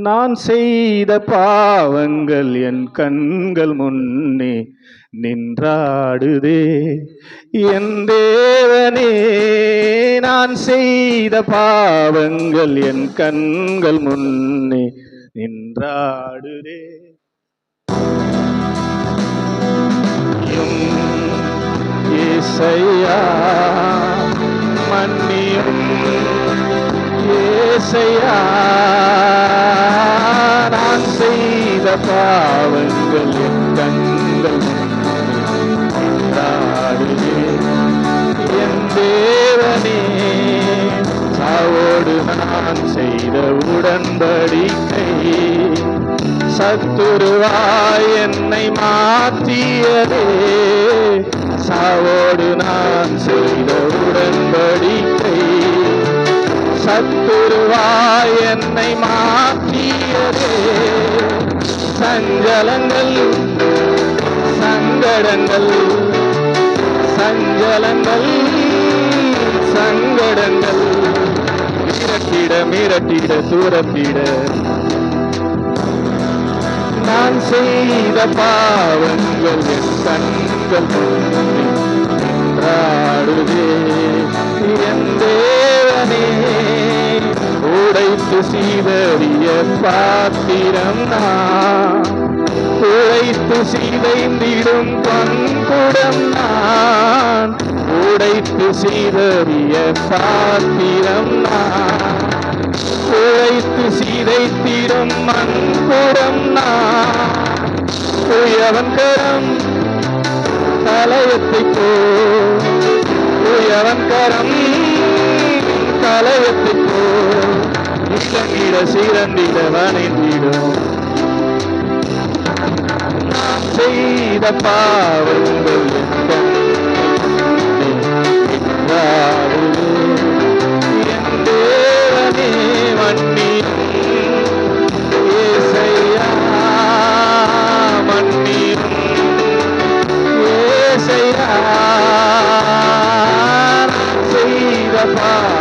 நான் செய்த பாவங்கள் என் கண்கள் முன்னே நின்றாடுதே. என் தேவனே, நான் செய்த பாவங்கள் என் கண்கள் முன்னே நின்றாடுதே. ஏசையா மன்னியும், ஏசையா நான் செய்த பாவங்கள் என் கண்கள் நின்றாடுதே. என் தேவனே, சாவோடு நான் செய்த உடன்படிக்கை சத்துருவாய் என்னை மாற்றியதே. சாவோடு நான் செய்த உடன்படிக்கை சத்துருவாய் என்னை மாற்றியதே. சஞ்சலங்கள் சங்கடங்கள் சஞ்சலங்கள் சங்கடங்கள் மிரட்டிட மிரட்டிட துரத்திட நான் செய்த பாவங்கள் என் கண்கள் நின்றாடுதே. என் தேவனே, உடைத்து சீதறிய பாத்திரம் நான், உடைத்து சீதைந்திடும் பண்புடம் நான், உடைத்து சீதறிய பாத்திரம் நான், உழைத்து சீதைத்திடும் மண்புறம் நான். உயவன் கரம் கலயத்தை போ, உயவன் கரம் கலயத்தை போ, இளங்கிட சீரந்திட வணைந்திடும். நான் செய்த பாவங்கள் செய்த பாவங்கள்